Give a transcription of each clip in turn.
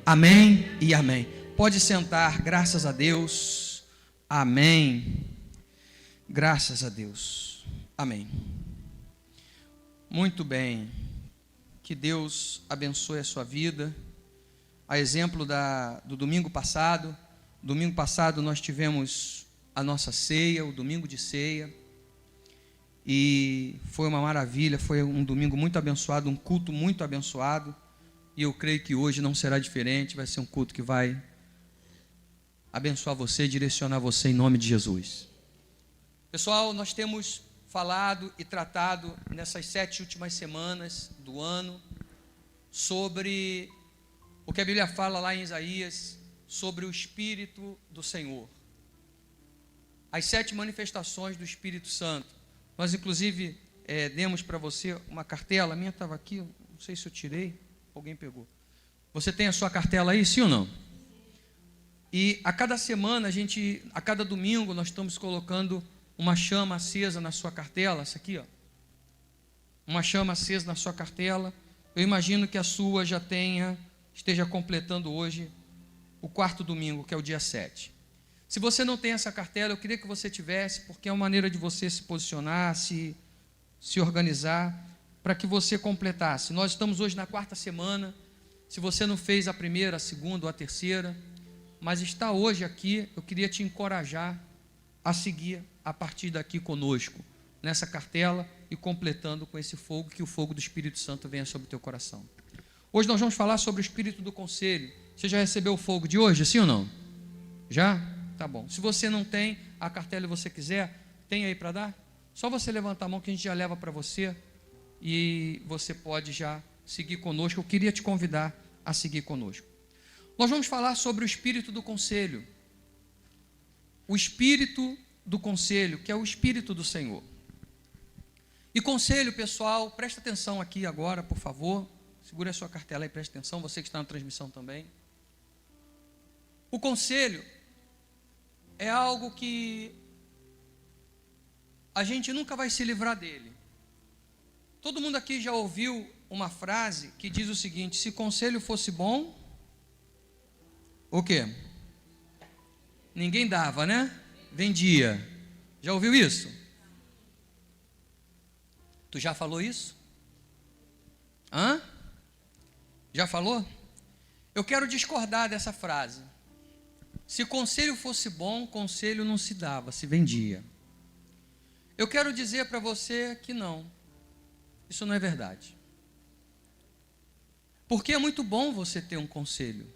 Amém e amém. Pode sentar, graças a Deus. Amém. Graças a Deus. Amém. Muito bem. Que Deus abençoe a sua vida. A exemplo do domingo passado. Domingo passado nós tivemos a nossa ceia, o domingo de ceia. E foi uma maravilha, foi um domingo muito abençoado, um culto muito abençoado. E eu creio que hoje não será diferente, vai ser um culto que vai abençoar você, direcionar você em nome de Jesus. Pessoal, nós temos falado e tratado nessas 7 últimas semanas do ano sobre o que a Bíblia fala lá em Isaías, sobre o Espírito do Senhor. As 7 manifestações do Espírito Santo. Nós inclusive demos para você uma cartela, a minha estava aqui, não sei se eu tirei. Alguém pegou. Você tem a sua cartela aí, sim ou não? E a cada semana, a cada domingo, nós estamos colocando uma chama acesa na sua cartela. Essa aqui, ó. Uma chama acesa na sua cartela. Eu imagino que a sua esteja completando hoje o 4º domingo, que é o dia 7. Se você não tem essa cartela, eu queria que você tivesse, porque é uma maneira de você se posicionar, se organizar, para que você completasse. Nós estamos hoje na 4ª semana. Se você não fez a primeira, a segunda ou a terceira, mas está hoje aqui, eu queria te encorajar a seguir a partir daqui conosco, nessa cartela e completando com esse fogo, que o fogo do Espírito Santo venha sobre o teu coração. Hoje nós vamos falar sobre o Espírito do Conselho. Você já recebeu o fogo de hoje, sim ou não? Já? Tá bom. Se você não tem a cartela e você quiser, tem aí para dar? Só você levantar a mão que a gente já leva para você. E você pode já seguir conosco. Eu queria te convidar a seguir conosco. Nós vamos falar sobre o Espírito do Conselho. O Espírito do Conselho, que é o Espírito do Senhor. E conselho, pessoal, presta atenção aqui agora, por favor. Segure a sua cartela aí, presta atenção, você que está na transmissão também. O conselho é algo que a gente nunca vai se livrar dele. Todo mundo aqui já ouviu uma frase que diz o seguinte: se conselho fosse bom, o quê? Ninguém dava, né? Vendia. Já ouviu isso? Tu já falou isso? Hã? Já falou? Eu quero discordar dessa frase. Se conselho fosse bom, conselho não se dava, se vendia. Eu quero dizer para você que não. Isso não é verdade. Porque é muito bom você ter um conselho.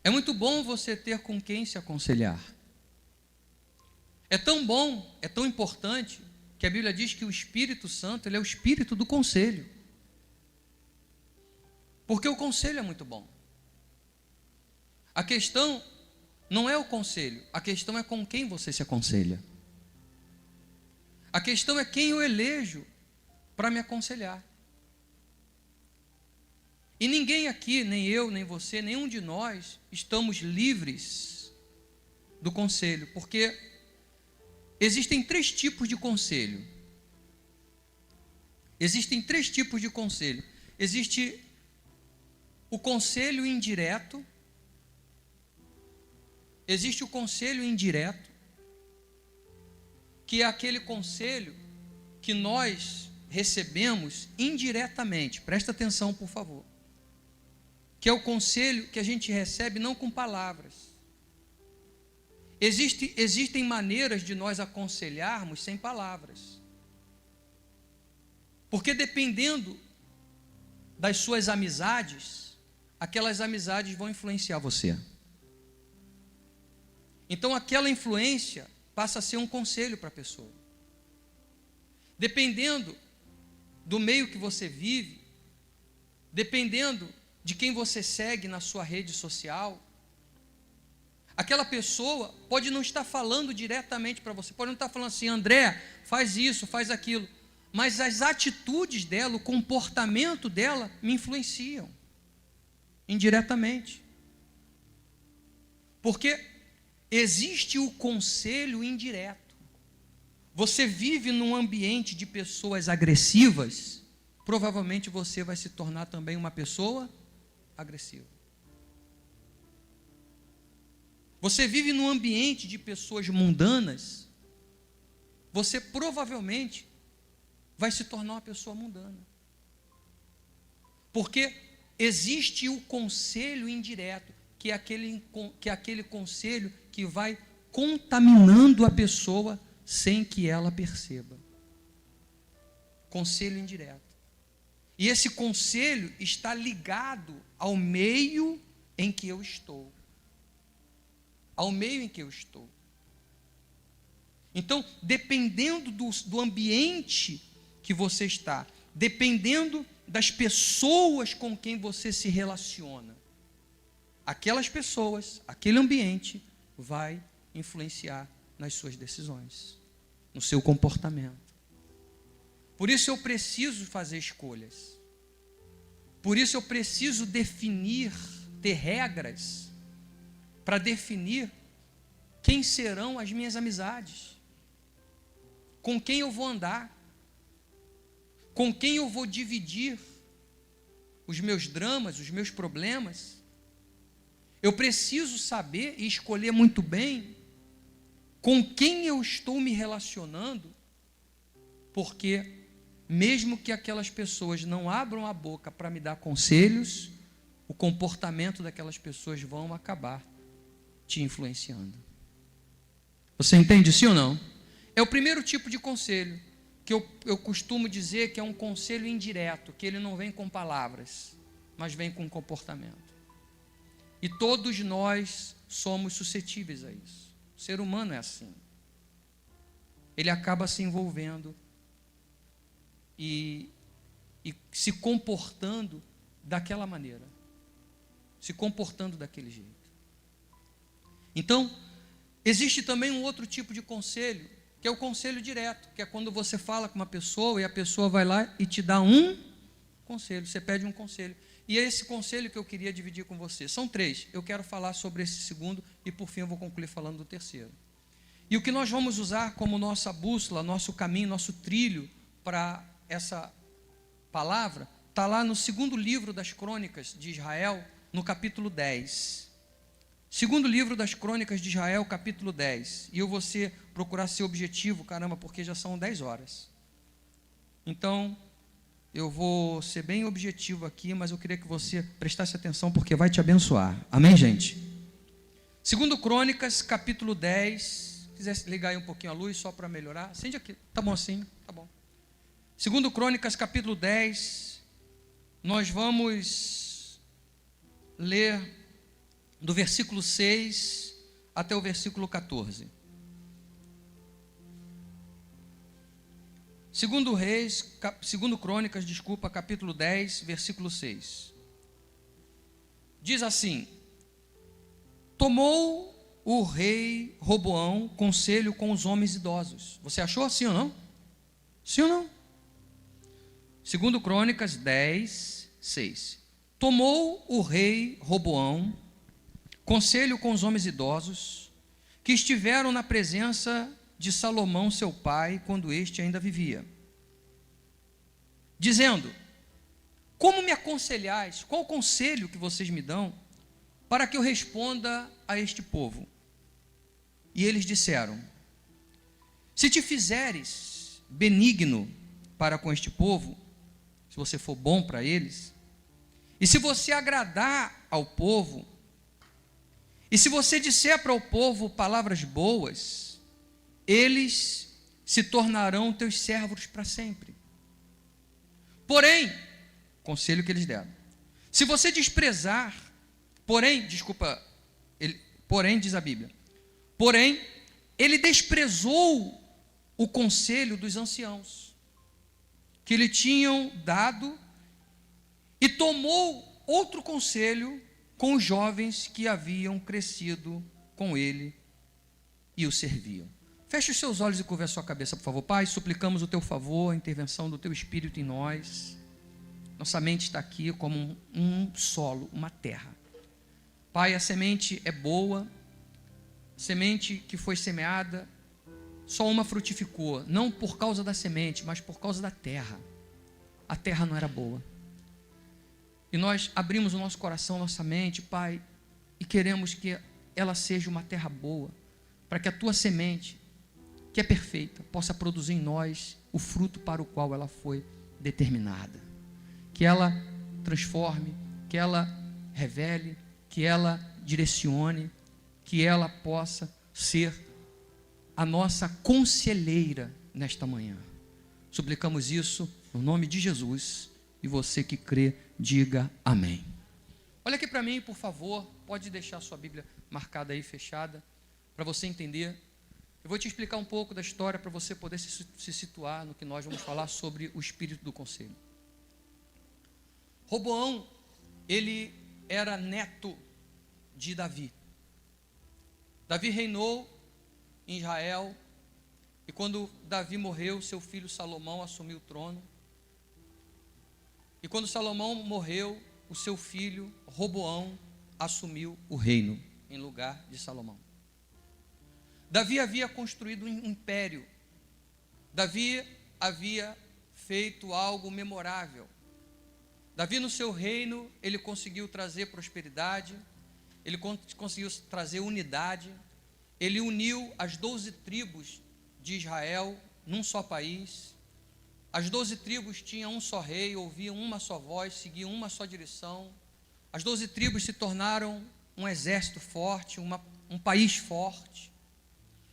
É muito bom você ter com quem se aconselhar. É tão bom, é tão importante, que a Bíblia diz que o Espírito Santo, ele é o Espírito do conselho. Porque o conselho é muito bom. A questão não é o conselho, a questão é com quem você se aconselha. A questão é quem eu elejo para me aconselhar. E ninguém aqui, nem eu, nem você, nenhum de nós, estamos livres do conselho, porque existem 3 tipos de conselho. Existem 3 tipos de conselho. Existe o conselho indireto, existe o conselho indireto, que é aquele conselho que nós recebemos indiretamente. Presta atenção, por favor. Que é o conselho que a gente recebe não com palavras. Existem maneiras de nós aconselharmos sem palavras. Porque dependendo das suas amizades, aquelas amizades vão influenciar você. Então aquela influência passa a ser um conselho para a pessoa. Dependendo do meio que você vive, dependendo de quem você segue na sua rede social, aquela pessoa pode não estar falando diretamente para você, pode não estar falando assim: André, faz isso, faz aquilo, mas as atitudes dela, o comportamento dela me influenciam indiretamente. Porque existe o conselho indireto. Você vive num ambiente de pessoas agressivas, provavelmente você vai se tornar também uma pessoa agressivo. Você vive num ambiente de pessoas mundanas, você provavelmente vai se tornar uma pessoa mundana. Porque existe o conselho indireto, que é aquele conselho que vai contaminando a pessoa sem que ela perceba. Conselho indireto. E esse conselho está ligado ao meio em que eu estou. Ao meio em que eu estou. Então, dependendo do ambiente que você está, dependendo das pessoas com quem você se relaciona, aquelas pessoas, aquele ambiente vai influenciar nas suas decisões, no seu comportamento. Por isso eu preciso fazer escolhas. Por isso eu preciso definir, ter regras para definir quem serão as minhas amizades, com quem eu vou andar, com quem eu vou dividir os meus dramas, os meus problemas. Eu preciso saber e escolher muito bem com quem eu estou me relacionando, porque mesmo que aquelas pessoas não abram a boca para me dar conselhos, o comportamento daquelas pessoas vão acabar te influenciando. Você entende sim ou não? É o primeiro tipo de conselho, que eu costumo dizer que é um conselho indireto, que ele não vem com palavras, mas vem com comportamento. E todos nós somos suscetíveis a isso. O ser humano é assim. Ele acaba se envolvendo e se comportando daquela maneira, se comportando daquele jeito. Então, existe também um outro tipo de conselho, que é o conselho direto, que é quando você fala com uma pessoa e a pessoa vai lá e te dá um conselho, você pede um conselho. E é esse conselho que eu queria dividir com você. São 3, eu quero falar sobre esse segundo e por fim eu vou concluir falando do terceiro. E o que nós vamos usar como nossa bússola, nosso caminho, nosso trilho para essa palavra, está lá no segundo livro das Crônicas de Israel, no capítulo 10. Segundo livro das Crônicas de Israel, capítulo 10. E eu vou procurar ser objetivo, caramba, porque já são 10 horas. Então, eu vou ser bem objetivo aqui, mas eu queria que você prestasse atenção, porque vai te abençoar. Amém, gente? Segundo Crônicas, capítulo 10. Se quiser ligar aí um pouquinho a luz, só para melhorar. Acende aqui. Tá bom assim? Tá bom. Segundo Crônicas, capítulo 10. Nós vamos ler do versículo 6 até o versículo 14. Segundo Crônicas, capítulo 10, versículo 6. Diz assim: tomou o rei Roboão conselho com os homens idosos. Você achou assim ou não? Sim ou não? Segundo Crônicas 10, 6. Tomou o rei Roboão conselho com os homens idosos que estiveram na presença de Salomão, seu pai, quando este ainda vivia, dizendo: como me aconselhais? Qual o conselho que vocês me dão para que eu responda a este povo? E eles disseram: se te fizeres benigno para com este povo, se você for bom para eles, e se você agradar ao povo, e se você disser para o povo palavras boas, eles se tornarão teus servos para sempre. Porém, conselho que eles deram, se você desprezar, porém diz a Bíblia, porém, ele desprezou o conselho dos anciãos, que lhe tinham dado, e tomou outro conselho com os jovens que haviam crescido com ele e o serviam. Feche os seus olhos e curve a sua cabeça, por favor. Pai, suplicamos o teu favor, a intervenção do teu Espírito em nós. Nossa mente está aqui como um solo, uma terra. Pai, a semente é boa, semente que foi semeada, só uma frutificou, não por causa da semente, mas por causa da terra. A terra não era boa. E nós abrimos o nosso coração, nossa mente, Pai, e queremos que ela seja uma terra boa, para que a tua semente, que é perfeita, possa produzir em nós o fruto para o qual ela foi determinada. Que ela transforme, que ela revele, que ela direcione, que ela possa ser a nossa conselheira nesta manhã. Suplicamos isso no nome de Jesus, e você que crê, diga amém. Olha aqui para mim, por favor, pode deixar sua Bíblia marcada aí, fechada, para você entender. Eu vou te explicar um pouco da história para você poder se situar no que nós vamos falar sobre o espírito do conselho. Roboão, ele era neto de Davi. Davi reinou em Israel, e quando Davi morreu, seu filho Salomão assumiu o trono. E quando Salomão morreu, o seu filho Roboão assumiu o reino em lugar de Salomão. Davi havia construído um império. Davi havia feito algo memorável. Davi, no seu reino, ele conseguiu trazer prosperidade, ele conseguiu trazer unidade, ele uniu as 12 tribos de Israel num só país. As 12 tribos tinham um só rei, ouviam uma só voz, seguiam uma só direção. As 12 tribos se tornaram um exército forte, um país forte.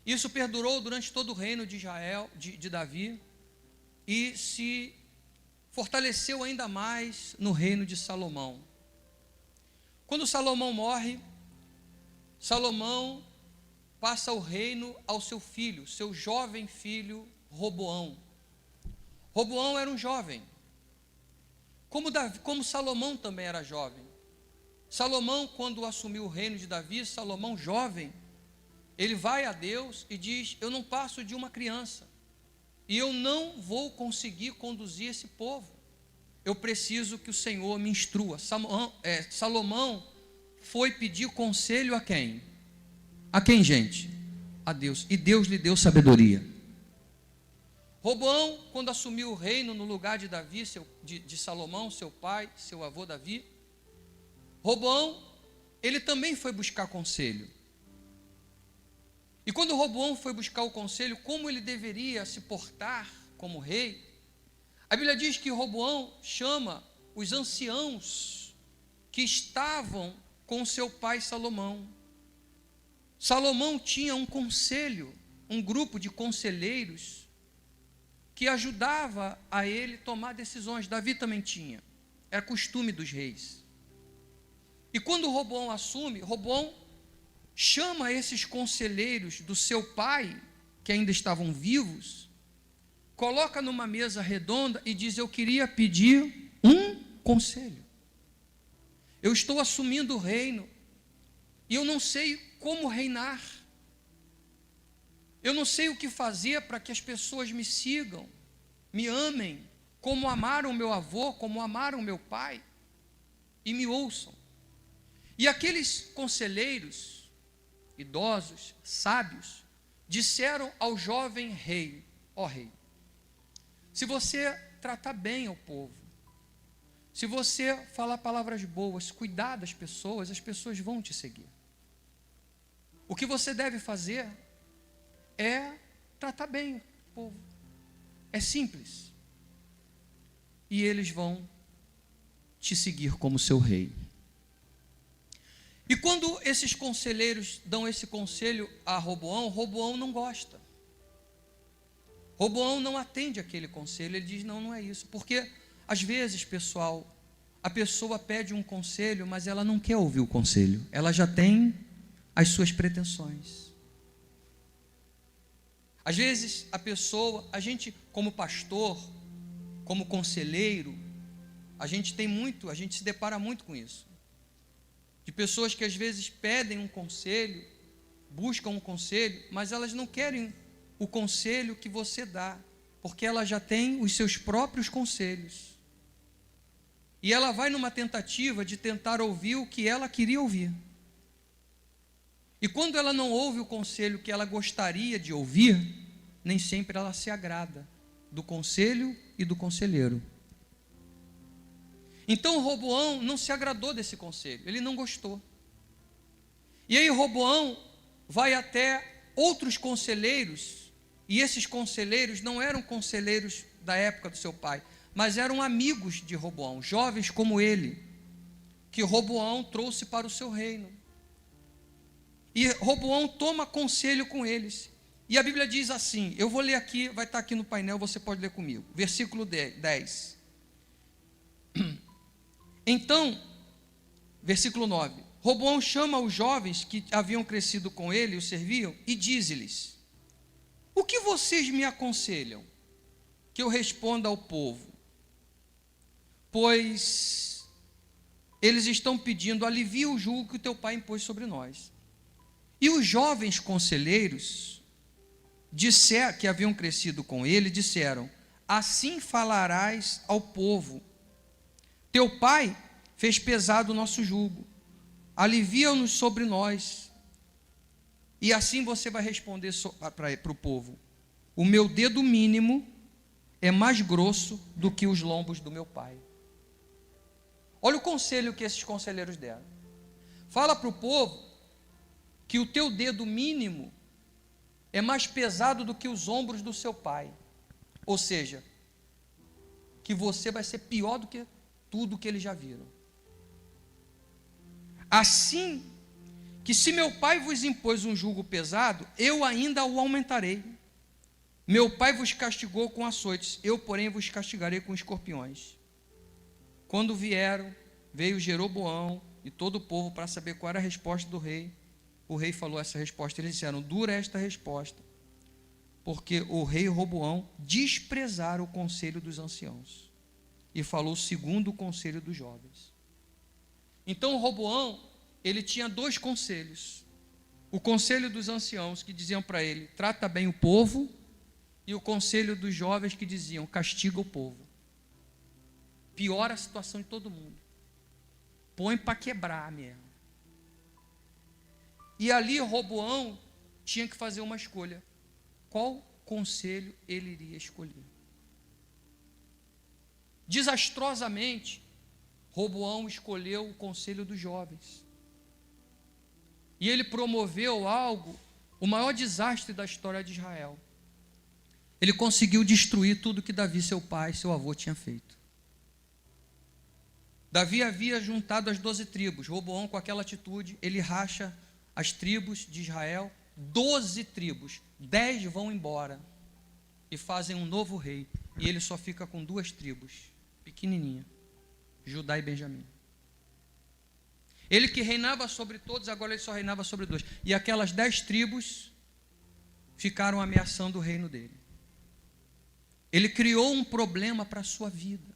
Isso perdurou durante todo o reino de Israel, de Davi, e se fortaleceu ainda mais no reino de Salomão. Quando Salomão morre, Salomão passa o reino ao seu filho, seu jovem filho Roboão. Roboão era um jovem, como Salomão também era jovem. Salomão, quando assumiu o reino de Davi, Salomão jovem, ele vai a Deus e diz: eu não passo de uma criança, e eu não vou conseguir conduzir esse povo, eu preciso que o Senhor me instrua. Salomão foi pedir conselho a quem? A quem, gente? A Deus, e Deus lhe deu sabedoria. Roboão, quando assumiu o reino no lugar de Davi, de Salomão, seu pai, seu avô Davi, Roboão, ele também foi buscar conselho. E quando Roboão foi buscar o conselho, como ele deveria se portar como rei, a Bíblia diz que Roboão chama os anciãos que estavam com seu pai Salomão. Salomão tinha um conselho, um grupo de conselheiros que ajudava a ele tomar decisões. Davi também tinha, era costume dos reis. E quando Roboão assume, Roboão chama esses conselheiros do seu pai, que ainda estavam vivos, coloca numa mesa redonda e diz: eu queria pedir um conselho. Eu estou assumindo o reino, e eu não sei como reinar. Eu não sei o que fazer para que as pessoas me sigam, me amem, como amaram meu avô, como amaram meu pai, e me ouçam. E aqueles conselheiros, idosos, sábios, disseram ao jovem rei: ó rei, se você tratar bem ao povo, se você falar palavras boas, cuidar das pessoas, as pessoas vão te seguir. O que você deve fazer é tratar bem o povo. É simples. E eles vão te seguir como seu rei. E quando esses conselheiros dão esse conselho a Roboão, Roboão não gosta. Roboão não atende aquele conselho. Ele diz: não, não é isso. Porque às vezes, pessoal, a pessoa pede um conselho, mas ela não quer ouvir o conselho. Ela já tem as suas pretensões. Às vezes a gente como pastor, como conselheiro, a gente se depara muito com isso. De pessoas que às vezes pedem um conselho, buscam um conselho, mas elas não querem o conselho que você dá, porque ela já tem os seus próprios conselhos. E ela vai numa tentativa de tentar ouvir o que ela queria ouvir. E quando ela não ouve o conselho que ela gostaria de ouvir, nem sempre ela se agrada do conselho e do conselheiro. Então Roboão não se agradou desse conselho, ele não gostou. E aí Roboão vai até outros conselheiros, e esses conselheiros não eram conselheiros da época do seu pai, mas eram amigos de Roboão, jovens como ele, que Roboão trouxe para o seu reino. E Roboão toma conselho com eles. E a Bíblia diz assim, eu vou ler aqui, vai estar aqui no painel, você pode ler comigo. Versículo 10. Então, versículo 9. Roboão chama os jovens que haviam crescido com ele e o serviam e diz-lhes: o que vocês me aconselham que eu responda ao povo? Pois eles estão pedindo, alivia o jugo que o teu pai impôs sobre nós. E os jovens conselheiros que haviam crescido com ele disseram: assim falarás ao povo, teu pai fez pesado o nosso jugo, alivia-nos sobre nós. E assim você vai responder para o povo: o meu dedo mínimo é mais grosso do que os lombos do meu pai. Olha o conselho que esses conselheiros deram. Fala para o povo que o teu dedo mínimo é mais pesado do que os ombros do seu pai. Ou seja, que você vai ser pior do que tudo que eles já viram. Assim que se meu pai vos impôs um jugo pesado, eu ainda o aumentarei. Meu pai vos castigou com açoites, eu porém vos castigarei com escorpiões. Quando veio Jeroboão e todo o povo para saber qual era a resposta do rei. O rei falou essa resposta, eles disseram: dura esta resposta, porque o rei Roboão desprezara o conselho dos anciãos e falou segundo o conselho dos jovens. Então Roboão, ele tinha dois conselhos: o conselho dos anciãos, que diziam para ele, trata bem o povo, e o conselho dos jovens, que diziam, castiga o povo, piora a situação de todo mundo, põe para quebrar mesmo. E ali Roboão tinha que fazer uma escolha. Qual conselho ele iria escolher? Desastrosamente, Roboão escolheu o conselho dos jovens. E ele promoveu algo, o maior desastre da história de Israel. Ele conseguiu destruir tudo que Davi, seu pai, seu avô, tinha feito. Davi havia juntado as 12 tribos. Roboão, com aquela atitude, ele racha as tribos de Israel, 12 tribos, 10 vão embora e fazem um novo rei, e ele só fica com 2 tribos, pequenininha, Judá e Benjamim. Ele que reinava sobre todos, agora ele só reinava sobre 2, e aquelas 10 tribos ficaram ameaçando o reino dele. Ele criou um problema para a sua vida,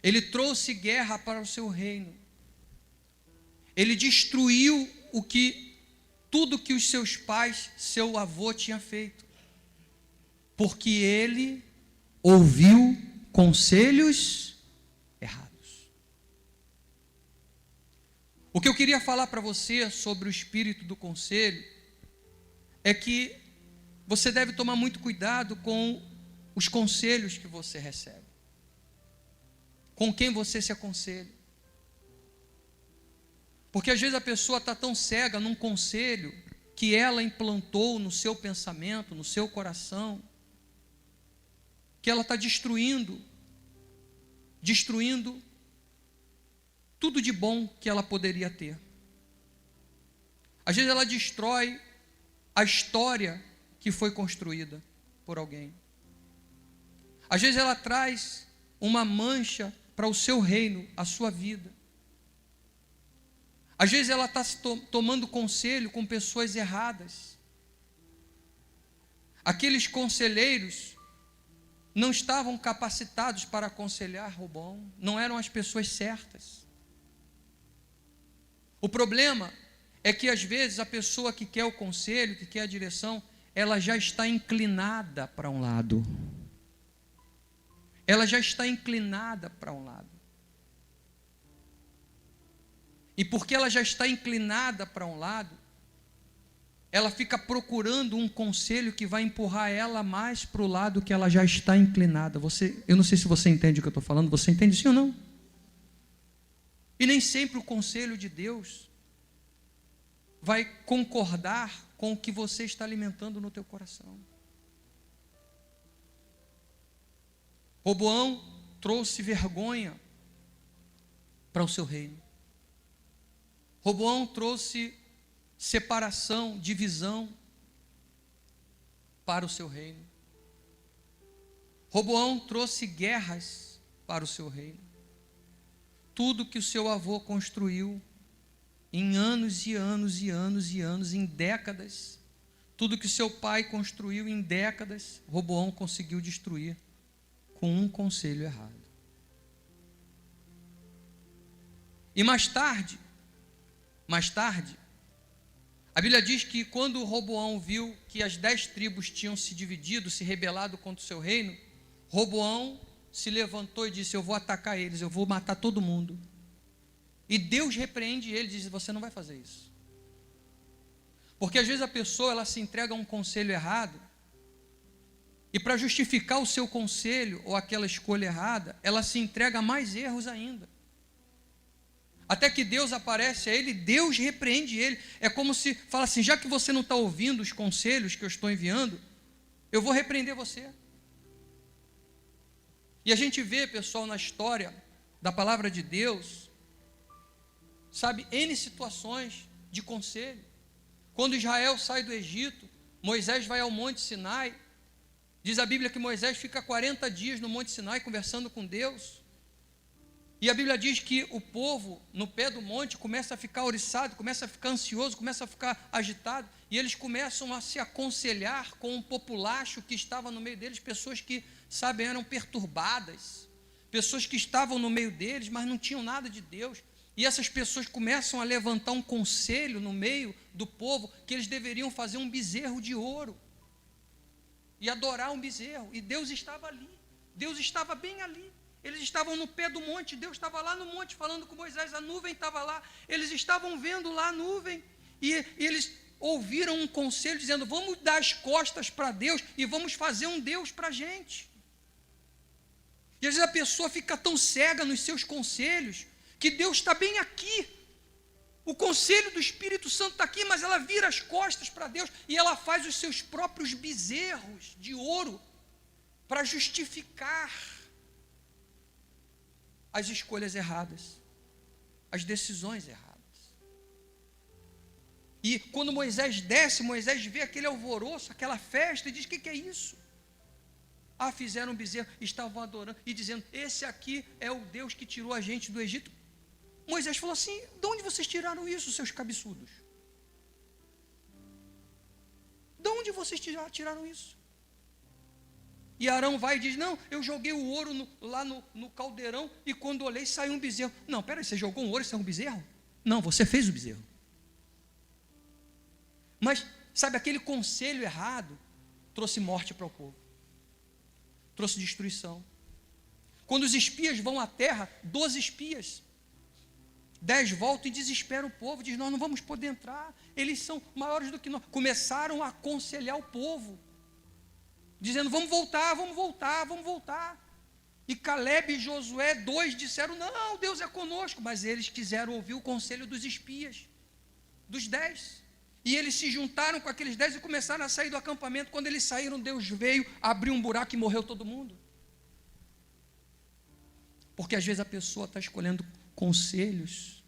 ele trouxe guerra para o seu reino. Ele destruiu tudo que os seus pais, seu avô tinha feito, porque ele ouviu conselhos errados. O que eu queria falar para você sobre o espírito do conselho é que você deve tomar muito cuidado com os conselhos que você recebe, com quem você se aconselha. Porque às vezes a pessoa está tão cega num conselho que ela implantou no seu pensamento, no seu coração, que ela está destruindo tudo de bom que ela poderia ter. Às vezes ela destrói a história que foi construída por alguém. Às vezes ela traz uma mancha para o seu reino, a sua vida. Às vezes ela está tomando conselho com pessoas erradas. Aqueles conselheiros não estavam capacitados para aconselhar Roboão, não eram as pessoas certas. O problema é que às vezes a pessoa que quer o conselho, que quer a direção, ela já está inclinada para um lado. Ela já está inclinada para um lado. E porque ela já está inclinada para um lado, ela fica procurando um conselho que vai empurrar ela mais para o lado que ela já está inclinada. Eu não sei se você entende o que eu estou falando, você entende sim ou não? E nem sempre o conselho de Deus vai concordar com o que você está alimentando no teu coração. Roboão trouxe vergonha para o seu reino. Roboão trouxe separação, divisão para o seu reino. Roboão trouxe guerras para o seu reino. Tudo que o seu avô construiu em anos e anos e anos e anos, em décadas, tudo que o seu pai construiu em décadas, Roboão conseguiu destruir com um conselho errado. E mais tarde, a Bíblia diz que quando Roboão viu que as 10 tribos tinham se dividido, se rebelado contra o seu reino, Roboão se levantou e disse: eu vou atacar eles, eu vou matar todo mundo. E Deus repreende ele e diz: você não vai fazer isso. Porque às vezes a pessoa ela se entrega a um conselho errado, e para justificar o seu conselho ou aquela escolha errada, ela se entrega a mais erros ainda. Até que Deus aparece a ele, Deus repreende ele. É como se fala assim: já que você não está ouvindo os conselhos que eu estou enviando, eu vou repreender você. E a gente vê, pessoal, na história da palavra de Deus, sabe, N situações de conselho. Quando Israel sai do Egito, Moisés vai ao Monte Sinai. Diz a Bíblia que Moisés fica 40 dias no Monte Sinai conversando com Deus. E a Bíblia diz que o povo, no pé do monte, começa a ficar oriçado, começa a ficar ansioso, começa a ficar agitado, e eles começam a se aconselhar com um populacho que estava no meio deles, pessoas que, sabem, eram perturbadas, pessoas que estavam no meio deles, mas não tinham nada de Deus. E essas pessoas começam a levantar um conselho no meio do povo, que eles deveriam fazer um bezerro de ouro, e adorar um bezerro, e Deus estava ali, Deus estava bem ali. Eles estavam no pé do monte, Deus estava lá no monte falando com Moisés, a nuvem estava lá, eles estavam vendo lá a nuvem, e eles ouviram um conselho dizendo: vamos dar as costas para Deus e vamos fazer um Deus para a gente. E às vezes a pessoa fica tão cega nos seus conselhos, que Deus está bem aqui, o conselho do Espírito Santo está aqui, mas ela vira as costas para Deus, e ela faz os seus próprios bezerros de ouro, para justificar as escolhas erradas, as decisões erradas. E quando Moisés desce, Moisés vê aquele alvoroço, aquela festa, e diz: o que é isso? Ah, fizeram um bezerro, estavam adorando, e dizendo: esse aqui é o Deus que tirou a gente do Egito. Moisés falou assim: de onde vocês tiraram isso, seus cabeçudos? De onde vocês tiraram isso? E Arão vai e diz: não, eu joguei o ouro lá no caldeirão, e quando olhei saiu um bezerro. Não, peraí, você jogou um ouro e saiu um bezerro? Não, você fez o bezerro. Mas, sabe, aquele conselho errado trouxe morte para o povo, trouxe destruição. Quando os espias vão à terra, 12 espias, 10 voltam e desesperam o povo, diz: nós não vamos poder entrar, eles são maiores do que nós. Começaram a aconselhar o povo, dizendo: vamos voltar, vamos voltar, vamos voltar. E Caleb e Josué, 2, disseram: não, Deus é conosco. Mas eles quiseram ouvir o conselho dos espias, dos 10. E eles se juntaram com aqueles 10 e começaram a sair do acampamento. Quando eles saíram, Deus veio, abriu um buraco e morreu todo mundo. Porque às vezes a pessoa está escolhendo conselhos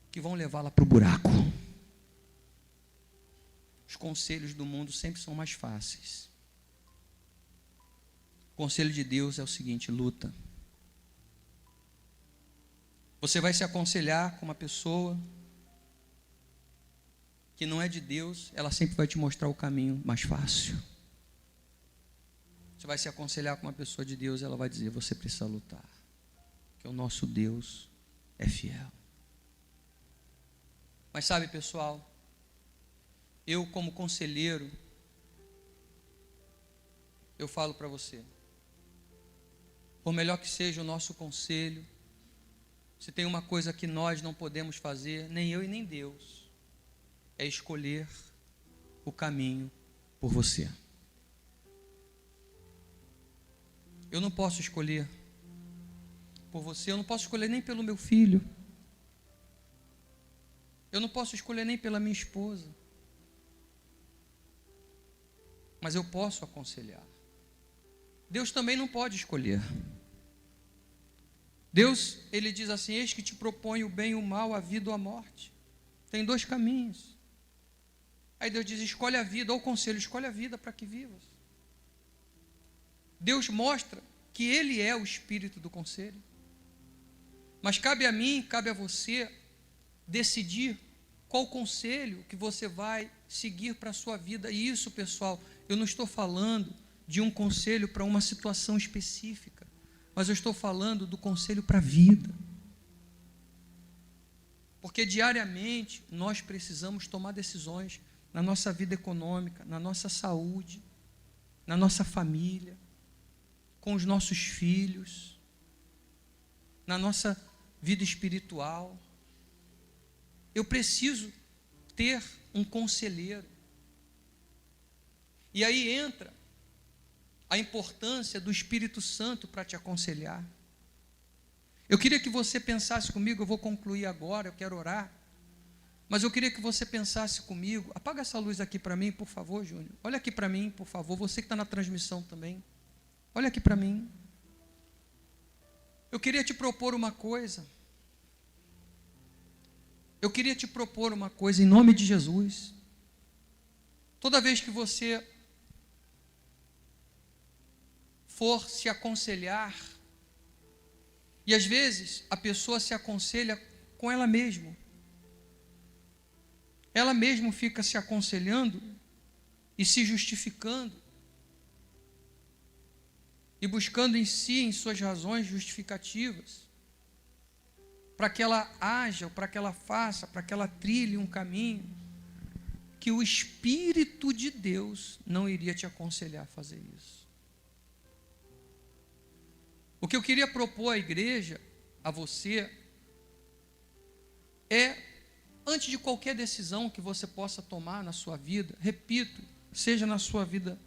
que vão levá-la para o buraco. Os conselhos do mundo sempre são mais fáceis. O conselho de Deus é o seguinte: luta. Você vai se aconselhar com uma pessoa que não é de Deus, ela sempre vai te mostrar o caminho mais fácil. Você vai se aconselhar com uma pessoa de Deus, ela vai dizer: você precisa lutar, que o nosso Deus é fiel. Mas sabe, pessoal, eu como conselheiro, eu falo para você, por melhor que seja o nosso conselho, se tem uma coisa que nós não podemos fazer, nem eu e nem Deus, é escolher o caminho por você. Eu não posso escolher por você, eu não posso escolher nem pelo meu filho, eu não posso escolher nem pela minha esposa, mas eu posso aconselhar. Deus também não pode escolher. Deus, ele diz assim: eis que te proponho o bem e o mal, a vida ou a morte. Tem dois caminhos. Aí Deus diz: escolhe a vida, ou o conselho, escolhe a vida para que vivas. Deus mostra que Ele é o espírito do conselho. Mas cabe a mim, cabe a você decidir qual conselho que você vai seguir para a sua vida. E isso, pessoal, eu não estou falando de um conselho para uma situação específica, mas eu estou falando do conselho para a vida. Porque diariamente nós precisamos tomar decisões na nossa vida econômica, na nossa saúde, na nossa família, com os nossos filhos, na nossa vida espiritual. Eu preciso ter um conselheiro. E aí entra a importância do Espírito Santo para te aconselhar. Eu queria que você pensasse comigo, eu vou concluir agora, eu quero orar, mas eu queria que você pensasse comigo. Apaga essa luz aqui para mim, por favor, Júnior. Olha aqui para mim, por favor, você que está na transmissão também. Olha aqui para mim. Eu queria te propor uma coisa. Eu queria te propor uma coisa em nome de Jesus. Toda vez que você for se aconselhar, e às vezes a pessoa se aconselha com ela mesma. Ela mesma fica se aconselhando e se justificando. E buscando em si, em suas razões justificativas, para que ela haja, para que ela faça, para que ela trilhe um caminho que o Espírito de Deus não iria te aconselhar a fazer isso. O que eu queria propor à igreja, a você, é, antes de qualquer decisão que você possa tomar na sua vida, repito, seja na sua vida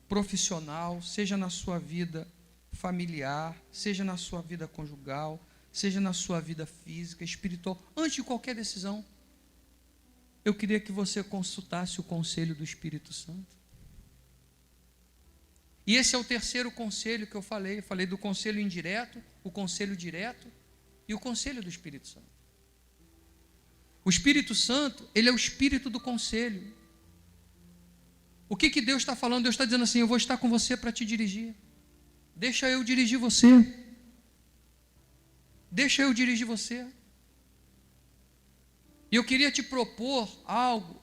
profissional, seja na sua vida familiar, seja na sua vida conjugal, seja na sua vida física, espiritual, antes de qualquer decisão, eu queria que você consultasse o conselho do Espírito Santo. E esse é o terceiro conselho que eu falei do conselho indireto, o conselho direto e o conselho do Espírito Santo. O Espírito Santo, ele é o espírito do conselho. O que Deus está falando? Deus está dizendo assim: eu vou estar com você para te dirigir. Deixa eu dirigir você. Deixa eu dirigir você. E eu queria te propor algo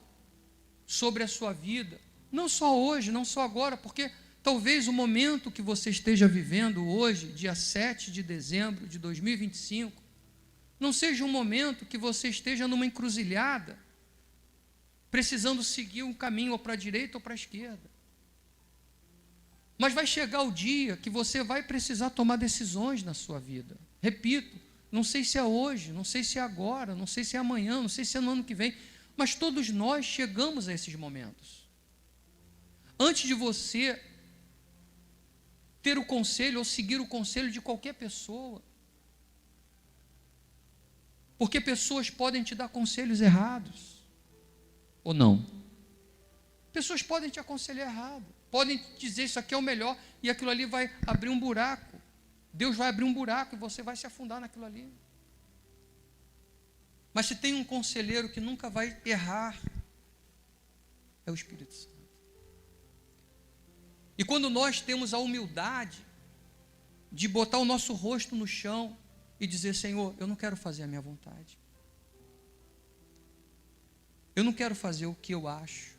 sobre a sua vida. Não só hoje, não só agora, porque talvez o momento que você esteja vivendo hoje, dia 7 de dezembro de 2025, não seja um momento que você esteja numa encruzilhada, precisando seguir um caminho ou para a direita ou para a esquerda. Mas vai chegar o dia que você vai precisar tomar decisões na sua vida. Repito, não sei se é hoje, não sei se é agora, não sei se é amanhã, não sei se é no ano que vem, mas todos nós chegamos a esses momentos. Antes de você ter o conselho ou seguir o conselho de qualquer pessoa, porque pessoas podem te dar conselhos errados, ou não? Pessoas podem te aconselhar errado, podem dizer isso aqui é o melhor, e aquilo ali vai abrir um buraco. Deus vai abrir um buraco e você vai se afundar naquilo ali. Mas se tem um conselheiro que nunca vai errar, é o Espírito Santo. E quando nós temos a humildade de botar o nosso rosto no chão e dizer: Senhor, eu não quero fazer a minha vontade. Eu não quero fazer o que eu acho.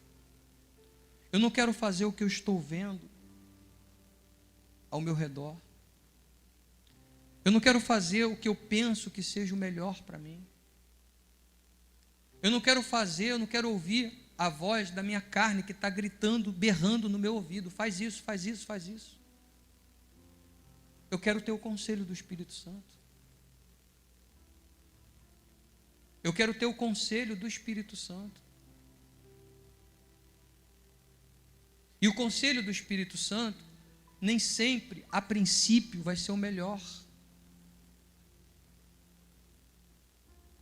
Eu não quero fazer o que eu estou vendo ao meu redor. Eu não quero fazer o que eu penso que seja o melhor para mim. Eu não quero fazer, eu não quero ouvir a voz da minha carne que está gritando, berrando no meu ouvido: faz isso, faz isso, faz isso. Eu quero ter o conselho do Espírito Santo. Eu quero ter o conselho do Espírito Santo. E o conselho do Espírito Santo, nem sempre, a princípio, vai ser o melhor.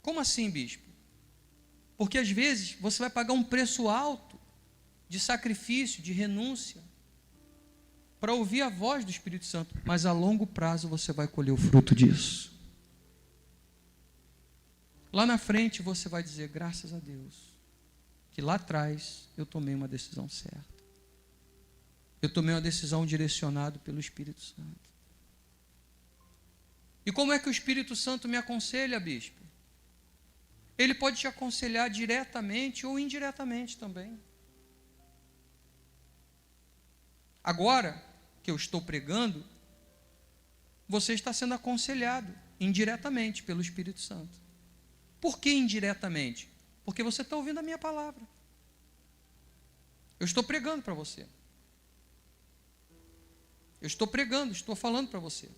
Como assim, bispo? Porque às vezes você vai pagar um preço alto de sacrifício, de renúncia, para ouvir a voz do Espírito Santo, mas a longo prazo você vai colher o fruto disso. Lá na frente você vai dizer, graças a Deus, que lá atrás eu tomei uma decisão certa. Eu tomei uma decisão direcionada pelo Espírito Santo. E como é que o Espírito Santo me aconselha, bispo? Ele pode te aconselhar diretamente ou indiretamente também. Agora que eu estou pregando, você está sendo aconselhado indiretamente pelo Espírito Santo. Por que indiretamente? Porque você está ouvindo a minha palavra. Eu estou pregando para você. Eu estou pregando, estou falando para você.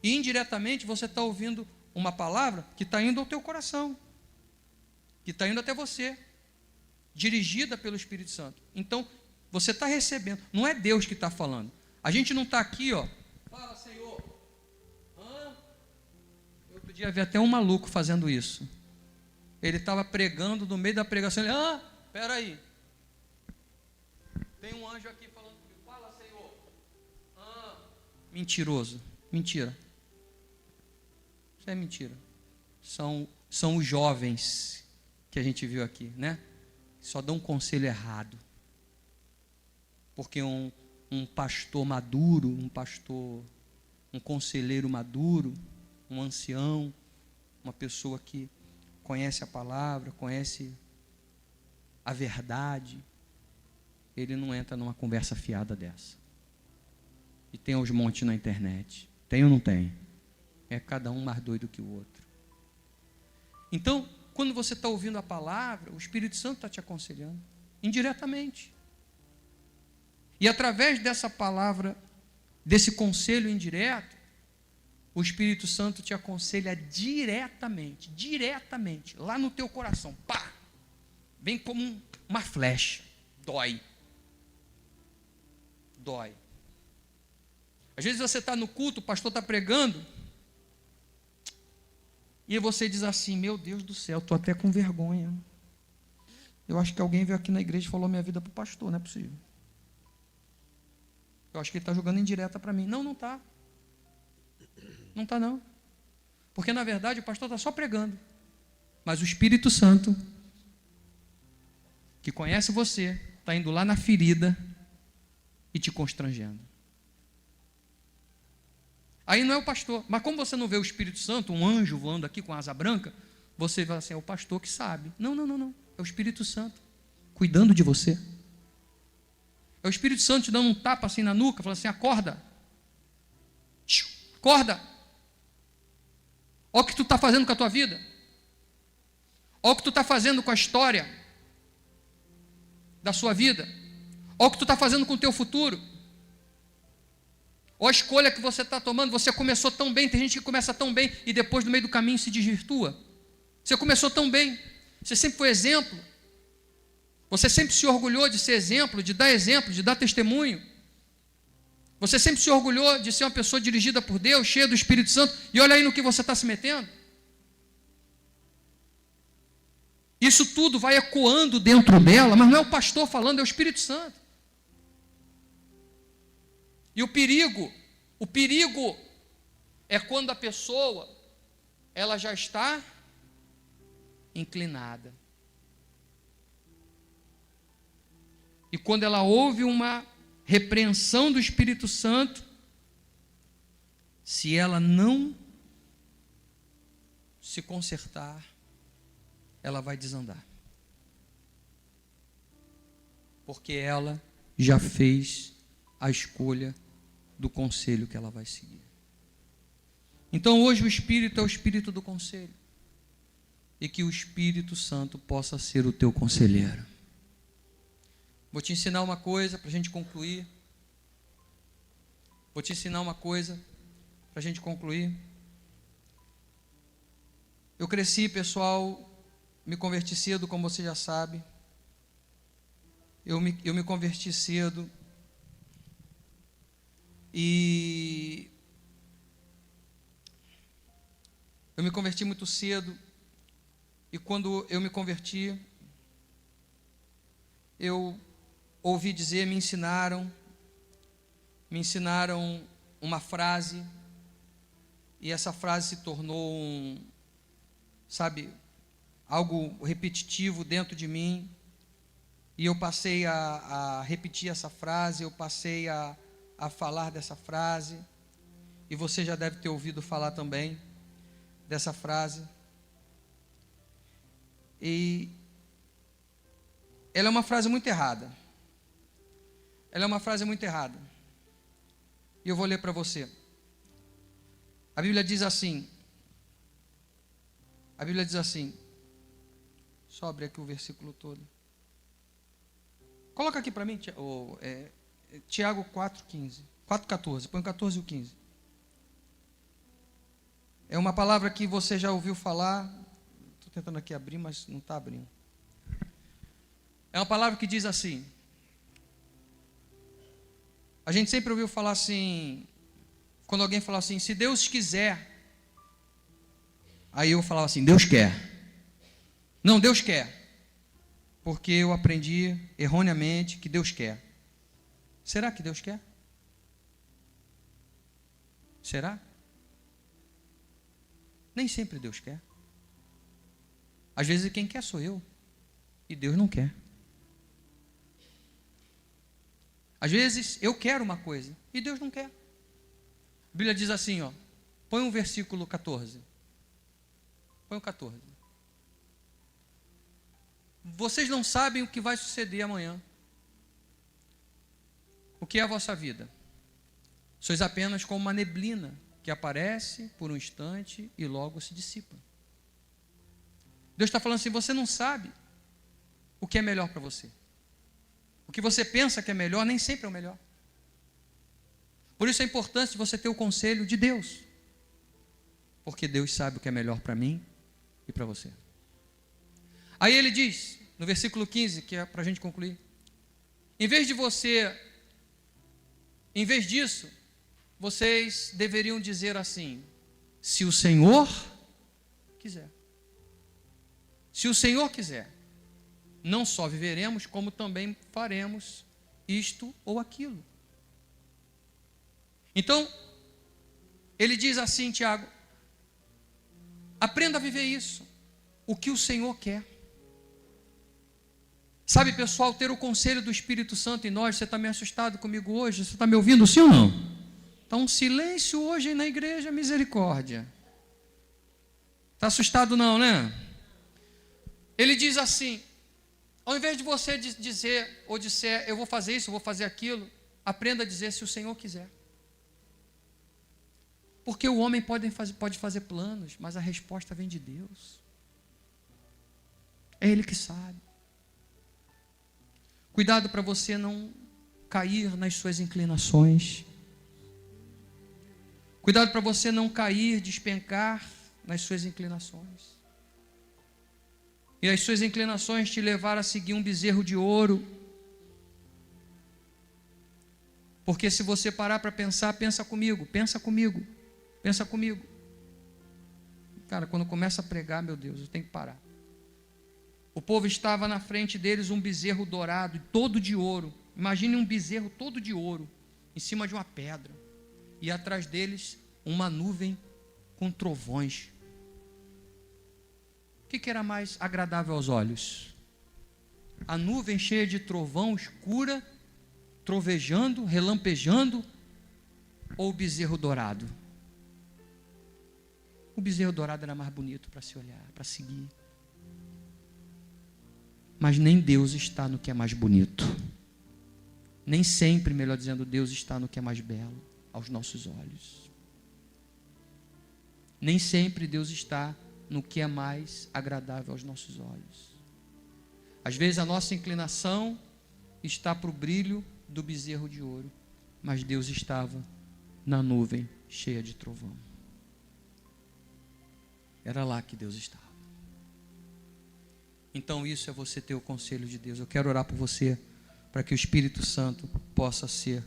E indiretamente você está ouvindo uma palavra que está indo ao teu coração, que está indo até você, dirigida pelo Espírito Santo. Então, você está recebendo, não é Deus que está falando. A gente não está aqui, ó, fala, Senhor. Outro dia havia até um maluco fazendo isso. Ele estava pregando, no meio da pregação, ele, espera aí. Tem um anjo aqui falando comigo, fala, Senhor. Mentiroso, mentira. Isso é mentira. São os jovens que a gente viu aqui, né? Só dão um conselho errado. Porque um pastor maduro, um conselheiro maduro, um ancião, uma pessoa que conhece a palavra, conhece a verdade, ele não entra numa conversa fiada dessa. E tem os montes na internet. Tem ou não tem? É cada um mais doido que o outro. Então, quando você está ouvindo a palavra, o Espírito Santo está te aconselhando, indiretamente. E através dessa palavra, desse conselho indireto, o Espírito Santo te aconselha diretamente, lá no teu coração. Pá! Vem como uma flecha. Dói. Às vezes você está no culto, o pastor está pregando, e você diz assim, meu Deus do céu, estou até com vergonha. Eu acho que alguém veio aqui na igreja e falou minha vida para o pastor, não é possível. Eu acho que ele está jogando indireta para mim. Não, não está. Não está não. Porque na verdade o pastor está só pregando. Mas o Espírito Santo, que conhece você, está indo lá na ferida e te constrangendo. Aí não é o pastor. Mas como você não vê o Espírito Santo, um anjo voando aqui com asa branca, você vai assim, é o pastor que sabe. Não. É o Espírito Santo cuidando de você. É o Espírito Santo te dando um tapa assim na nuca, falando assim, acorda. Acorda. Olha o que tu está fazendo com a tua vida. Olha o que tu está fazendo com a história da sua vida. Olha o que tu está fazendo com o teu futuro. Olha a escolha que você está tomando. Você começou tão bem, tem gente que começa tão bem e depois no meio do caminho se desvirtua. Você começou tão bem, você sempre foi exemplo. Você sempre se orgulhou de ser exemplo, de dar testemunho. Você sempre se orgulhou de ser uma pessoa dirigida por Deus, cheia do Espírito Santo, e olha aí no que você está se metendo. Isso tudo vai ecoando dentro dela, mas não é o pastor falando, é o Espírito Santo. E o perigo é quando a pessoa, ela já está inclinada. E quando ela ouve uma repreensão do Espírito Santo, se ela não se consertar, ela vai desandar. Porque ela já fez a escolha do conselho que ela vai seguir. Então hoje o Espírito é o Espírito do conselho. E que o Espírito Santo possa ser o teu conselheiro. Vou te ensinar uma coisa para a gente concluir. Eu cresci, pessoal, me converti cedo, como você já sabe. Eu me converti cedo e eu me converti muito cedo. E quando eu me converti, eu ouvi dizer, me ensinaram uma frase, e essa frase se tornou algo repetitivo dentro de mim, e eu passei a repetir essa frase, eu passei a falar dessa frase, e você já deve ter ouvido falar também dessa frase, e ela é uma frase muito errada, e eu vou ler para você. A Bíblia diz assim, só abrir aqui o versículo todo. Coloca aqui para mim, Tiago 4,14, põe o 14 e o 15. É uma palavra que você já ouviu falar, estou tentando aqui abrir, mas não está abrindo. É uma palavra que diz assim, a gente sempre ouviu falar assim, quando alguém fala assim, se Deus quiser, aí eu falava assim, Deus quer. Não, Deus quer. Porque eu aprendi erroneamente que Deus quer. Será que Deus quer? Será? Nem sempre Deus quer. Às vezes quem quer sou eu, e Deus não quer. Às vezes eu quero uma coisa, e Deus não quer. A Bíblia diz assim, põe um versículo 14. Põe o 14. Vocês não sabem o que vai suceder amanhã. O que é a vossa vida? Sois apenas como uma neblina que aparece por um instante e logo se dissipa. Deus está falando assim, você não sabe o que é melhor para você. O que você pensa que é melhor, nem sempre é o melhor. Por isso é importante você ter o conselho de Deus. Porque Deus sabe o que é melhor para mim e para você. Aí ele diz, no versículo 15, que é para a gente concluir. Em vez disso, vocês deveriam dizer assim, se o Senhor quiser. Se o Senhor quiser, não só viveremos, como também faremos isto ou aquilo. Então, ele diz assim, Tiago, aprenda a viver isso, o que o Senhor quer. Sabe, pessoal, ter o conselho do Espírito Santo em nós, você está meio assustado comigo hoje? Você está me ouvindo, sim ou não? Está um silêncio hoje na igreja, misericórdia. Está assustado não, né? Ele diz assim, ao invés de você dizer ou disser, eu vou fazer isso, eu vou fazer aquilo, aprenda a dizer se o Senhor quiser. Porque o homem pode fazer planos, mas a resposta vem de Deus. É Ele que sabe. Cuidado para você não cair nas suas inclinações. Cuidado para você não cair, despencar nas suas inclinações. E as suas inclinações te levar a seguir um bezerro de ouro. Porque se você parar para pensar, pensa comigo. Cara, quando começa a pregar, meu Deus, eu tenho que parar. O povo estava na frente deles um bezerro dourado, todo de ouro. Imagine um bezerro todo de ouro, em cima de uma pedra. E atrás deles, uma nuvem com trovões. O que era mais agradável aos olhos? A nuvem cheia de trovão escura, trovejando, relampejando, ou o bezerro dourado? O bezerro dourado era mais bonito para se olhar, para seguir. Mas nem Deus está no que é mais bonito. Nem sempre, melhor dizendo, Deus está no que é mais belo aos nossos olhos. Nem sempre Deus está no que é mais agradável aos nossos olhos. Às vezes a nossa inclinação está para o brilho do bezerro de ouro, mas Deus estava na nuvem cheia de trovão. Era lá que Deus estava. Então isso é você ter o conselho de Deus. Eu quero orar por você para que o Espírito Santo possa ser,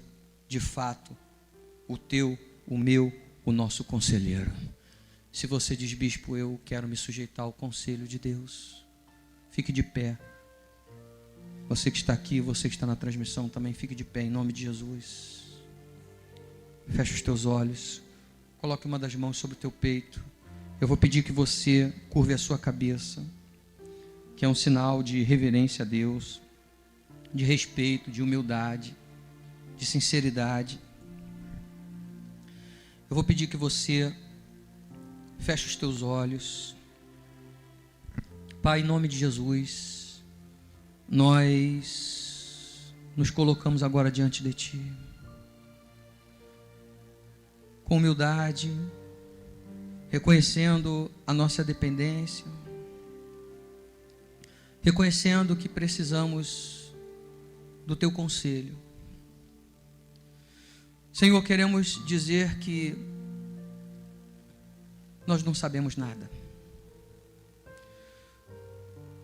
de fato, o teu, o meu, o nosso conselheiro. Se você diz, bispo, eu quero me sujeitar ao conselho de Deus, fique de pé. Você que está aqui, você que está na transmissão também, fique de pé em nome de Jesus. Feche os teus olhos, coloque uma das mãos sobre o teu peito. Eu vou pedir que você curve a sua cabeça, que é um sinal de reverência a Deus, de respeito, de humildade, de sinceridade. Eu vou pedir que você feche os teus olhos. Pai, em nome de Jesus, nós nos colocamos agora diante de Ti, com humildade, reconhecendo a nossa dependência, reconhecendo que precisamos do Teu conselho. Senhor, queremos dizer que nós não sabemos nada.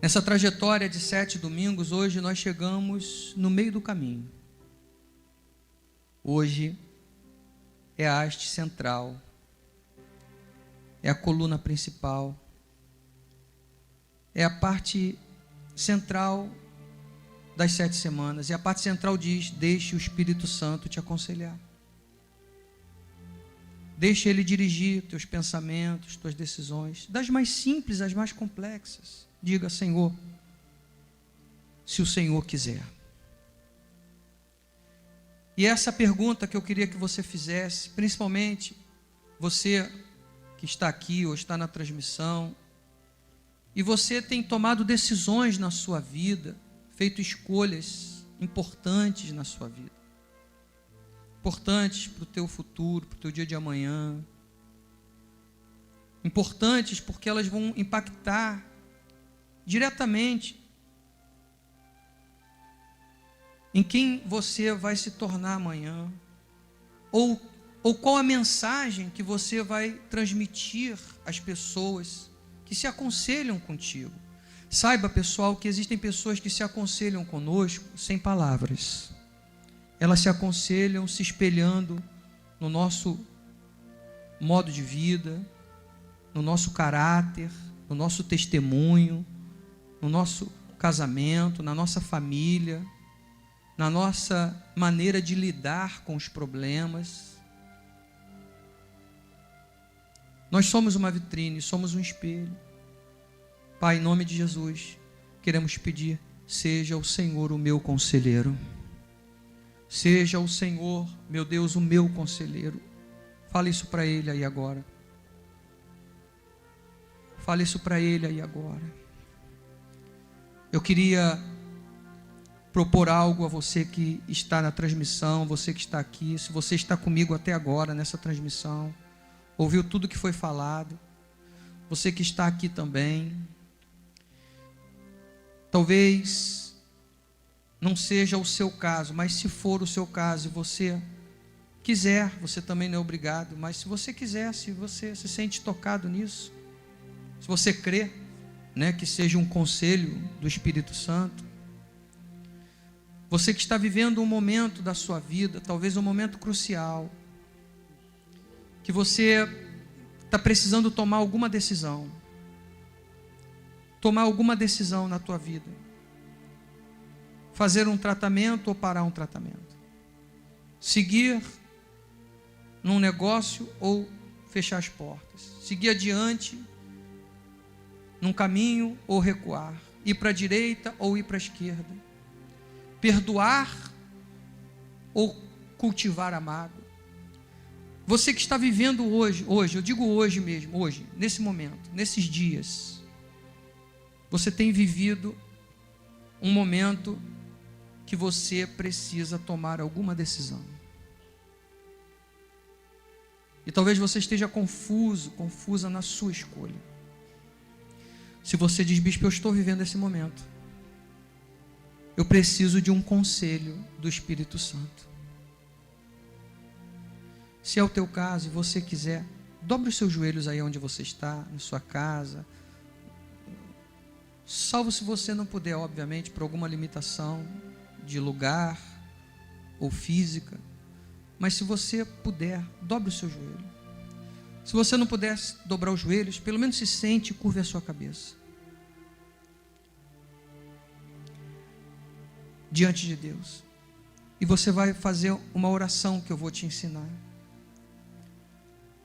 Nessa trajetória de 7 domingos, hoje nós chegamos no meio do caminho. Hoje é a haste central, é a coluna principal, é a parte central das 7 semanas. E a parte central diz: deixe o Espírito Santo te aconselhar. Deixe Ele dirigir teus pensamentos, tuas decisões, das mais simples às mais complexas. Diga: Senhor, se o Senhor quiser. E essa pergunta que eu queria que você fizesse, principalmente você que está aqui ou está na transmissão, e você tem tomado decisões na sua vida, feito escolhas importantes na sua vida, importantes para o teu futuro, para o teu dia de amanhã, importantes porque elas vão impactar diretamente em quem você vai se tornar amanhã, ou qual a mensagem que você vai transmitir às pessoas que se aconselham contigo. Saiba, pessoal, que existem pessoas que se aconselham conosco sem palavras. Elas se aconselham se espelhando no nosso modo de vida, no nosso caráter, no nosso testemunho, no nosso casamento, na nossa família, na nossa maneira de lidar com os problemas. Nós somos uma vitrine, somos um espelho. Pai, em nome de Jesus, queremos pedir: seja o Senhor o meu conselheiro. Seja o Senhor, meu Deus, o meu conselheiro. Fale isso para Ele aí agora. Fale isso para Ele aí agora. Eu queria propor algo a você que está na transmissão, você que está aqui. Se você está comigo até agora nessa transmissão, ouviu tudo que foi falado, você que está aqui também, talvez não seja o seu caso, mas se for o seu caso e você quiser, você também não é obrigado, mas se você quiser, se você se sente tocado nisso, se você crê, que seja um conselho do Espírito Santo, você que está vivendo um momento da sua vida, talvez um momento crucial, que você está precisando tomar alguma decisão na tua vida, fazer um tratamento ou parar um tratamento, seguir num negócio ou fechar as portas, seguir adiante num caminho ou recuar, ir para a direita ou ir para a esquerda, perdoar ou cultivar a mágoa. Você que está vivendo hoje, eu digo hoje mesmo, hoje, nesse momento, nesses dias, você tem vivido um momento que você precisa tomar alguma decisão. E talvez você esteja confusa na sua escolha. Se você diz: bispo, eu estou vivendo esse momento, eu preciso de um conselho do Espírito Santo. Se é o teu caso e você quiser, dobre os seus joelhos aí onde você está, na sua casa, salvo se você não puder, obviamente, por alguma limitação, de lugar ou física, mas se você puder, dobre o seu joelho. Se você não puder dobrar os joelhos, pelo menos se sente e curve a sua cabeça diante de Deus. E você vai fazer uma oração que eu vou te ensinar.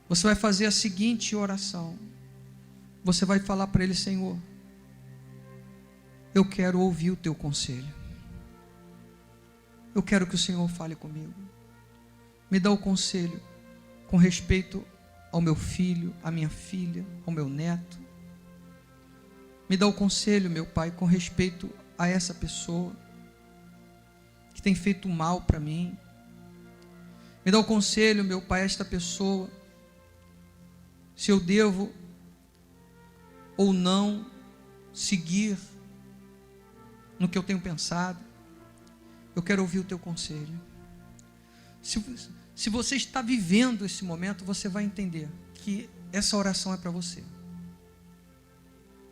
Você vai fazer a seguinte oração. Você vai falar para Ele: Senhor, eu quero ouvir o Teu conselho. Eu quero que o Senhor fale comigo. Me dá o conselho com respeito ao meu filho, à minha filha, ao meu neto. Me dá o conselho, meu Pai, com respeito a essa pessoa que tem feito mal para mim. Me dá o conselho, meu Pai, a esta pessoa, se eu devo ou não seguir no que eu tenho pensado. Eu quero ouvir o Teu conselho. Se você está vivendo esse momento, você vai entender que essa oração é para você.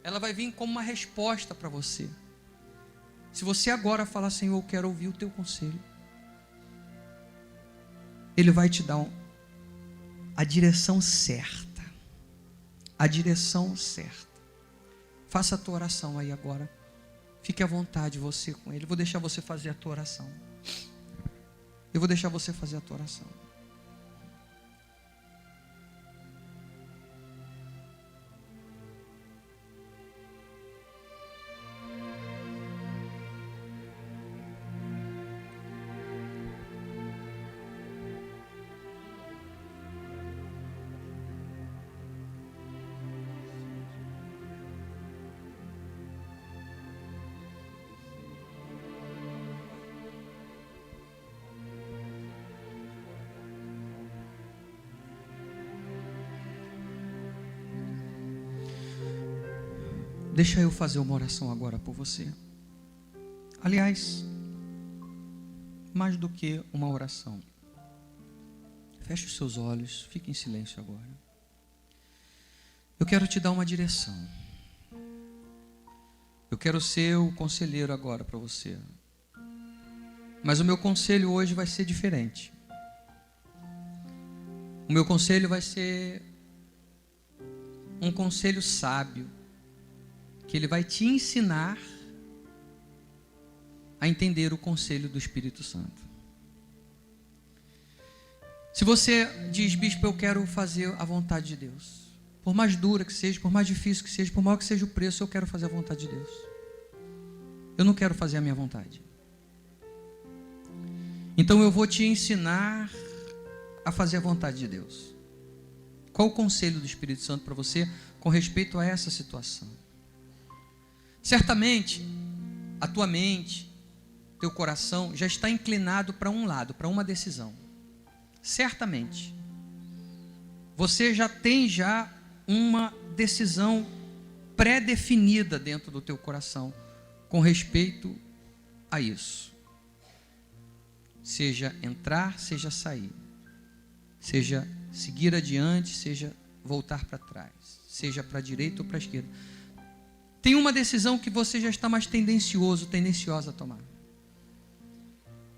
Ela vai vir como uma resposta para você. Se você agora falar: Senhor, eu quero ouvir o Teu conselho, Ele vai te dar a direção certa. A direção certa. Faça a tua oração aí agora. Fique à vontade você com Ele. Eu vou deixar você fazer a tua oração. Eu vou deixar você fazer a tua oração. Deixa eu fazer uma oração agora por você. Aliás, mais do que uma oração, feche os seus olhos, fique em silêncio agora. Eu quero te dar uma direção. Eu quero ser o conselheiro agora para você. Mas o meu conselho hoje vai ser diferente. O meu conselho vai ser um conselho sábio, que Ele vai te ensinar a entender o conselho do Espírito Santo. Se você diz: bispo, eu quero fazer a vontade de Deus, por mais dura que seja, por mais difícil que seja, por maior que seja o preço, eu quero fazer a vontade de Deus. Eu não quero fazer a minha vontade. Então eu vou te ensinar a fazer a vontade de Deus. Qual o conselho do Espírito Santo para você com respeito a essa situação? Certamente, a tua mente, teu coração já está inclinado para um lado, para uma decisão. Certamente. Você já tem uma decisão pré-definida dentro do teu coração com respeito a isso. Seja entrar, seja sair. Seja seguir adiante, seja voltar para trás. Seja para a direita ou para a esquerda. Tem uma decisão que você já está mais tendenciosa a tomar.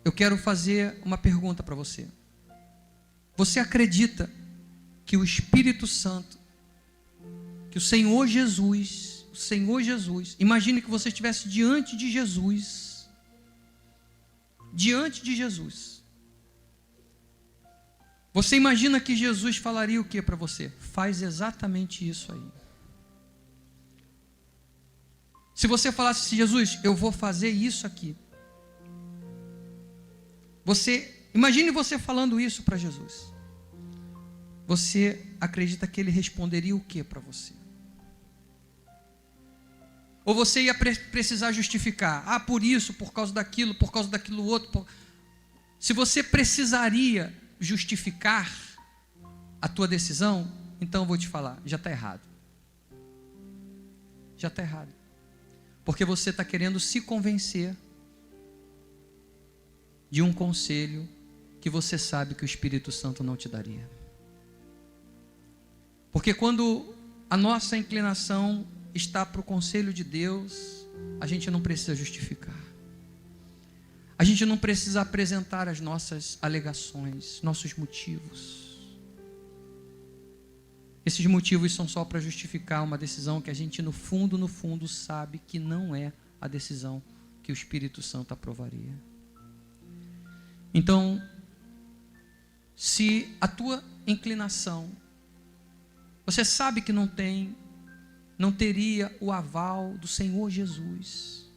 Eu quero fazer uma pergunta para você. Você acredita que o Espírito Santo, que o Senhor Jesus, imagine que você estivesse diante de Jesus. Você imagina que Jesus falaria o que para você? Faz exatamente isso aí. Se você falasse: Jesus, eu vou fazer isso aqui. Imagine você falando isso para Jesus. Você acredita que Ele responderia o que para você? Ou você ia precisar justificar? Por isso, por causa daquilo outro. Se você precisaria justificar a tua decisão, então eu vou te falar, já está errado. Já está errado. Porque você está querendo se convencer de um conselho que você sabe que o Espírito Santo não te daria. Porque quando a nossa inclinação está para o conselho de Deus, a gente não precisa justificar. A gente não precisa apresentar as nossas alegações, nossos motivos. Esses motivos são só para justificar uma decisão que a gente no fundo sabe que não é a decisão que o Espírito Santo aprovaria. Então, se a tua inclinação, você sabe que não teria o aval do Senhor Jesus,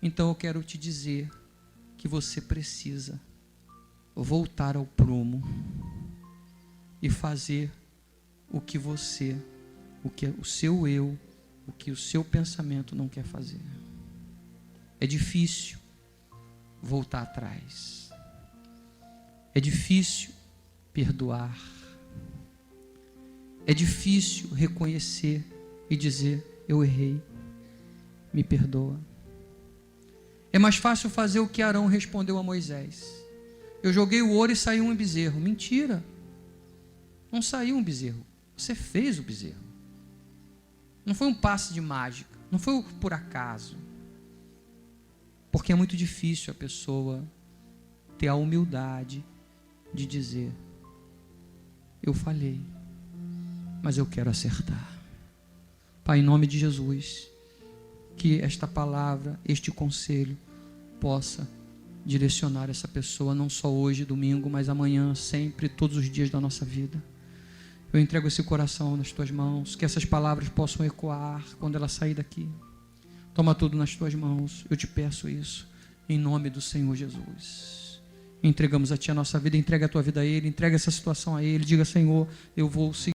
então eu quero te dizer que você precisa voltar ao prumo e fazer o que o seu eu, o que o seu pensamento não quer fazer. É difícil voltar atrás. É difícil perdoar. É difícil reconhecer e dizer: eu errei, me perdoa. É mais fácil fazer o que Arão respondeu a Moisés: eu joguei o ouro e saiu um bezerro. Mentira, não saiu um bezerro, você fez o bezerro. Não foi um passe de mágica, não foi por acaso. Porque é muito difícil a pessoa ter a humildade de dizer: eu falhei, mas eu quero acertar. Pai, em nome de Jesus, que esta palavra, este conselho possa direcionar essa pessoa, não só hoje, domingo, mas amanhã, sempre, todos os dias da nossa vida. Eu entrego esse coração nas tuas mãos, que essas palavras possam ecoar quando ela sair daqui. Toma tudo nas tuas mãos, eu te peço isso, em nome do Senhor Jesus. Entregamos a ti a nossa vida, entrega a tua vida a Ele, entrega essa situação a Ele, diga: Senhor, eu vou seguir